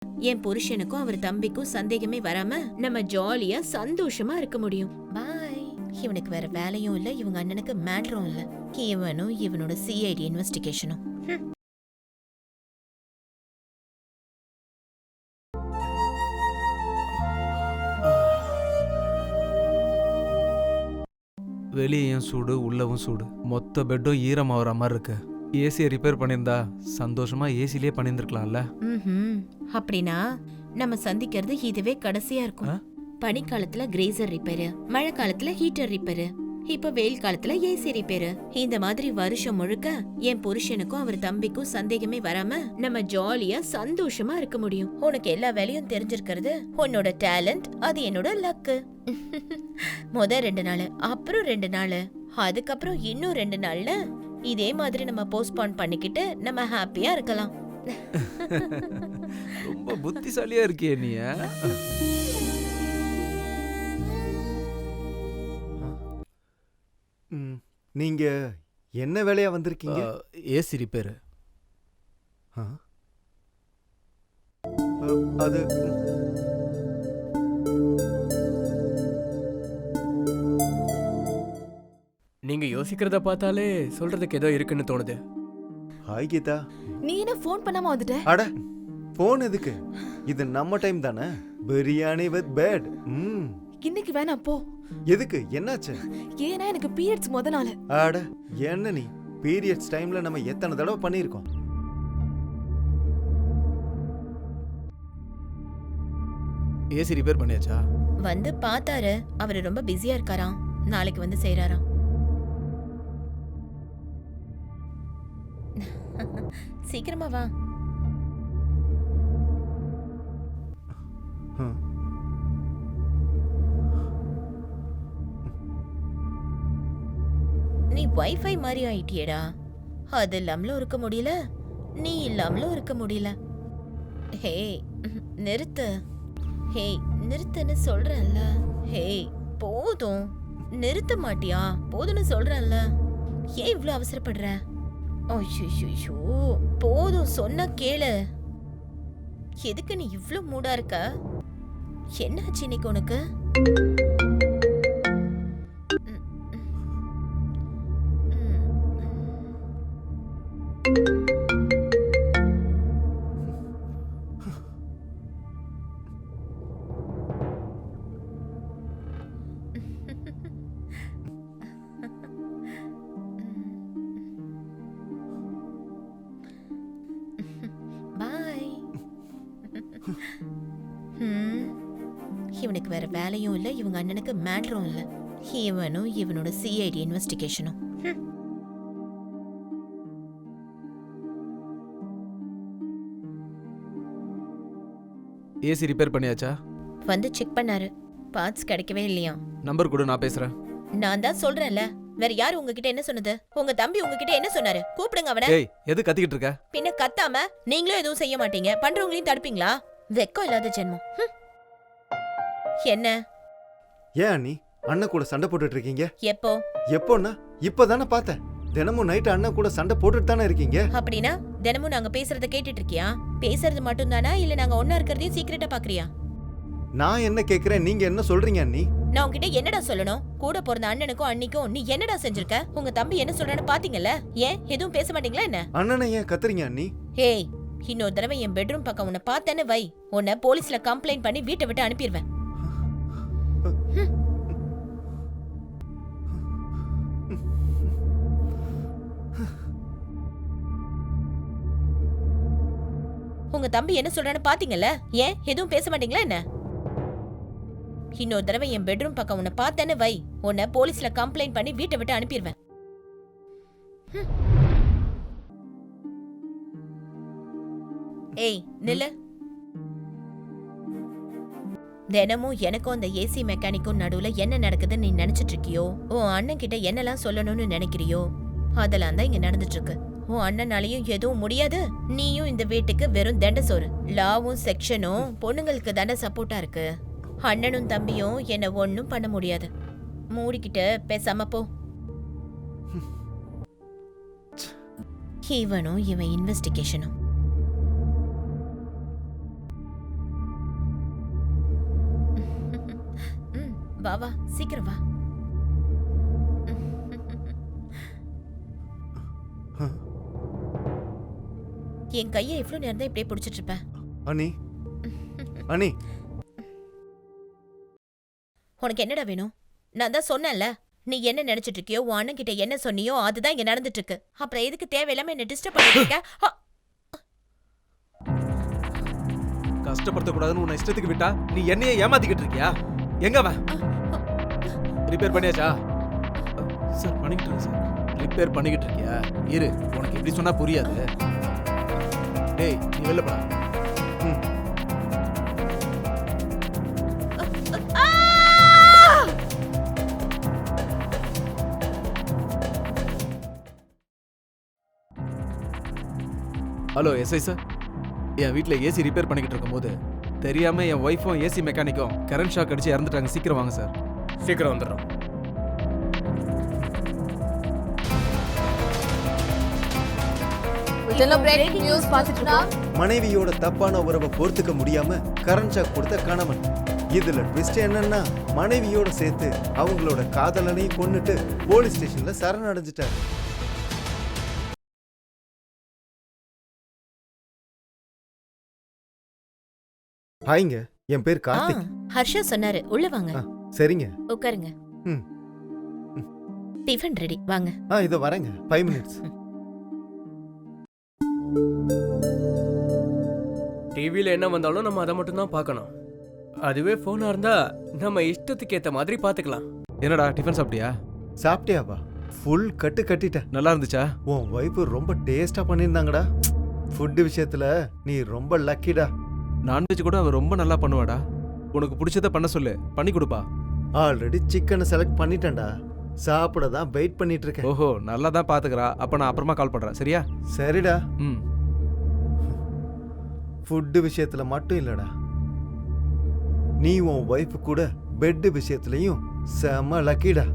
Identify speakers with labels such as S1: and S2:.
S1: என் புருஷனுக்கும் அவர் தம்பிக்கும் சந்தேகமே வராம நம்ம ஜாலியா சந்தோஷமா இருக்க முடியும். பாய். இவனுக்கு வேற வேலையும் இல்ல, இவங்க அண்ணனுக்கு மேட்டரும் இல்ல. இவனும் இவனோட சிஐடி இன்வெஸ்டிகேஷனும்.
S2: வெளியேயும் சூடு உள்ளவும் சூடு, மொத்த பெட்டும் ஈரமாகற மாதிரி இருக்கு. ஏசியை ரிப்பேர் பண்ணியிருந்தா சந்தோஷமா ஏசிலேயே பண்ணியிருந்துருக்கலாம்ல.
S1: அப்படின்னா நம்ம சந்திக்கிறது இதுவே கடைசியா இருக்கும். பனிக்காலத்துல கிரேசர் ரிப்பேரு, மழை காலத்துல ஹீட்டர் ரிப்பேரு, இப்ப வெயில் காலத்துல ஏசி ரிப்பேரு. இந்த மாதிரி வருஷம் முழுக்க என் புருஷனுக்கும் அவர் தம்பிக்கும் சந்தேகமே வராம நம்ம ஜாலியா சந்தோஷமா இருக்க முடியும். உனக்கு எல்லா வேலையும் தெரிஞ்சிருக்கிறது உன்னோட டேலண்ட், அது என்னோட லக்கு. முத 2 நாள், அப்புறம் 2 நாள், அதுக்கப்புறம் இன்னும் 2 நாள்ல இதே மாதிரி நம்ம போஸ்ட்போன் பண்ணிக்கிட்டு நம்ம ஹாப்பியா இருக்கலாம்.
S2: ரொம்ப புத்திசாலியா இருக்கியே நீ.
S3: நீங்க என்ன வேலையா வந்திருக்கீங்க?
S2: AC repair.
S3: அது
S4: நீங்க யோசிக்கிறத பார்த்தாலே சொல்றதுக்கு ஏதோ இருக்குன்னு தோணுது.
S3: ஹாய் கீதா.
S5: நீ என்ன ஃபோன் பண்ணாம வந்துட்ட?
S3: அட ஃபோன் எதுக்கு? இது நம்ம டைம் தானே. Biryani with bed.
S5: இன்னைக்கு வேணாம் போ.
S3: எதுக்கு? என்னாச்சு?
S5: ஏன்னா எனக்கு பீரியட்ஸ் முத நாள்.
S3: அட என்ன நீ, பீரியட்ஸ் டைம்ல நம்ம எத்தனை தடவை பண்ணியிருக்கோம்.
S2: ஏசி ரிப்பேர் பண்ணியாச்சா?
S1: வந்து பார்த்தாரு, அவரு ரொம்ப பிஸியா இருக்காராம், நாளைக்கு வந்து செய்யறாராம். சீக்கிரமா வா. நீ வைஃபை மாதிரி ஆயிட்டியடா. அது இல்லாமலும் இருக்க முடியல, நீ இல்லாமலும் இருக்க முடியல. ஹே நிறுத்து. ஹே நிறுத்துன்னு சொல்றேன்ல. ஹே போதும், நிறுத்த மாட்டியா? போதும்னு சொல்றேன்ல, ஏன் இவ்ளோ அவசரப்படுற? ஐயோ போதும், சொன்னா கேளு. எதுக்கு நீ இவ்ளோ மூடா இருக்க? என்னாச்சு இன்னைக்கு உனக்கு? இவனுக்கு வேற வேலையும் இல்ல, இவங்க அண்ணனுக்கு மேட்டரும் இல்ல. இவனும் இவனோட சிஐடி இன்வெஸ்டிகேஷனும்.
S2: ஏசி ரிப்பேர் பண்ணியாச்சா?
S1: வந்து செக் பண்ணாரு, பார்ட்ஸ் கிடைக்கவே இல்லையா.
S2: நம்பர் கொடு, நான் பேசுறேன்.
S1: நான் தான் சொல்றேன்ல, வேற யாரு உங்ககிட்ட என்ன சொன்னது? உங்க தம்பி உங்ககிட்ட என்ன சொன்னாரு? கூப்பிடுங்க அவனை.
S2: ஏய் எது கத்திக்கிட்டு இருக்க?
S1: பின்ன கத்தாம நீங்களும் எதுவும் செய்ய மாட்டீங்க, பண்றவங்களையும் தடுப்பீங்களா? வெக்கம் இல்லாத ஜென்மம். என்ன?
S3: ஏன் நீ அண்ணன் கூட சண்டை போட்டுட்டு இருக்கீங்க?
S1: எப்போ?
S3: எப்போன்னா இப்பதானே பார்த்தேன். தினமும் நைட் அண்ணன் கூட சண்டை போட்டுட்டு தானே இருக்கீங்க.
S1: அப்படின்னா தினமும் நாங்க பேசுறத கேட்டுட்டு இருக்கியா? பேசுறது மட்டும் தானா, இல்ல நாங்க ஒன்னா இருக்கிறதையும் சீக்கிரட்டா பாக்குறியா?
S3: நான் என்ன கேக்குறேன், நீங்க என்ன சொல்றீங்க அண்ணி?
S1: நான் உன்கிட்ட என்னடா சொல்லணும்? கூட பிறந்த அண்ணனுக்கும் அண்ணிக்கும் நீ என்னடா செஞ்சிருக்க? உங்க தம்பி என்ன சொல்றான்னு பாத்தீங்கல்ல? ஏன் எதுவும் பேச மாட்டீங்களா என்ன?
S3: அண்ணனை ஏன் கத்துறீங்க அண்ணி?
S1: ஏய், இன்னொரு தடவை என் பெட்ரூம் பக்கம் உன்னை பார்த்தேன்னு வை, உன்னை போலீஸ்ல கம்ப்ளைண்ட் பண்ணி வீட்டை விட்டு அனுப்பிடுவேன். உங்க தம்பி என்ன சொல்றான்னு பாத்தீங்கல்ல? ஏன் எதுவும் பேச மாட்டீங்களா என்ன? இன்னொரு தடவை என் பெட்ரூம் பக்கம் உன்னை பார்த்தேன்னு வை, உன்னை போலீஸ்ல கம்ப்ளைண்ட் பண்ணி வீட்டை விட்டு அனுப்பிடுவேன். ஏய் நில்லு. தினமும் எனக்கும் அந்த ஏசி மெக்கானிக்கும் நடுவுல என்ன நடக்குதுன்னு நீ நினைச்சிட்டு இருக்கியோ, உன் அண்ணன் கிட்ட என்னெல்லாம் சொல்லணும்னு நினைக்கிறியோ, அதெல்லாம் தான் இங்க நடந்துட்டு இருக்கு. உன் அண்ணனாலையும் எதுவும் முடியாது, நீயும் இந்த வீட்டுக்கு வெறும் தண்ட சோறு. லாவும் செக்ஷனும் பொண்ணுங்களுக்கு தானே சப்போர்ட்டா இருக்கு. அண்ணனும் தம்பியும் என்ன ஒன்னும் பண்ண முடியாது. மூடிக்கிட்டு பேசாம போ. இவனும் இவன் இன்வெஸ்டிகேஷனும். வா வா சீக்கிரம் வா. என் கையை எவ்வளவு நேரம் தான் இப்படியே பிடிச்சிட்டு இருப்பேன்.
S3: அனி அனி
S1: உனக்கு என்னடா வேணும்? நான் தான் சொன்னேன்ல, நீ என்ன நினைச்சிட்டு இருக்கியோ உன் அண்ணன் கிட்ட என்ன சொன்னியோ அதுதான் இங்க நடந்துட்டு இருக்கு. அப்புறம் எதுக்கு தேவையில்லாம என்ன டிஸ்டர்ப் பண்ணிட்டு இருக்க?
S2: கஷ்டப்படுத்தக்கூடாதுன்னு உன்னை இஷ்டத்துக்கு விட்டா நீ என்னையே ஏமாத்திக்கிட்டு இருக்கியா? எங்க அவன்? ரிப்பேர் பண்ணியாச்சா? சார் பண்ணிக்கிட்டு இருக்கேன் சார். ரிப்பேர் பண்ணிக்கிட்டு இருக்கியா? இரு, உனக்கு எப்படி சொன்னா புரியாது. டேய் நீ வெளில போடா. ஹலோ எஸ்ஐ சார், என் வீட்டில் ஏசி ரிப்பேர் பண்ணிக்கிட்டு இருக்கும்போது தெரியாம என் ஒய்ஃபும் ஏசி மெக்கானிக்கும் கரண்ட் ஷாக் அடிச்சு இறந்துட்டாங்க. சீக்கிரம் வாங்க சார்.
S4: சீக்கிரம் வந்துடுறோம்.
S5: பிரேக்கிங் நியூஸ் பாத்துட்டா
S3: மனைவியோட தப்பான உறவை பொறுத்துக்க முடியாம கரண்ட் ஷாக் கொடுத்த கணவன். இதுல ட்விஸ்ட் என்னன்னா மனைவியோட சேர்த்து அவங்களோட காதலனையும் கொன்னுட்டு போலீஸ் ஸ்டேஷன்ல சரணடைஞ்சிட்டாரு. ஹாய்ங்க, என் பேர் கார்த்திக்.
S1: ஹர்ஷா சொன்னாரு, உள்ள வாங்க.
S3: சரிங்க.
S1: உட்காருங்க.
S3: ம்.
S1: டிஃபன் ரெடி, வாங்க.
S3: இதோ வரேங்க. 5 minutes.
S4: டிவியில் என்ன வந்தாலும் நம்ம அதை மட்டும் தான் பார்க்கணும். அதுவே ஃபோனா இருந்தா நம்ம இஷ்டத்துக்கு ஏத்த மாதிரி பார்த்துக்கலாம்.
S2: என்னடா டிஃபன் சாப்பிட்டியா?
S3: சாப்பிட்டியாப்பா? ஃபுல் கட்டு கட்டிட்டேன்.
S2: நல்லா இருந்துச்சா?
S3: உன் வைஃப் ரொம்ப டேஸ்டா பண்ணியிருந்தாங்கடா. ஃபுட் விஷயத்துல நீ ரொம்ப லக்கிடா.
S2: நான்வெஜ் கூட அவ ரொம்ப நல்லா பண்ணுவாடா. உனக்கு பிடிச்சத பண்ண சொல்லு, பண்ணி கொடுப்பா.
S3: ஆல்ரெடி சிக்கனை செலக்ட் பண்ணிட்டேன்டா. சாப்பிட தான் வெயிட் பண்ணிட்டு இருக்கேன்.
S2: ஓஹோ, நல்லா தான் பாத்துக்கறா. அப்ப நான் அப்புறமா கால் பண்றேன், சரியா?
S3: சரிடா.
S2: ம்.
S3: ஃபுட் விஷயத்துல மட்டும் இல்லடா, நீ உன் வைஃப் கூட பெட் விஷயத்துலயும் செம லக்கிடா.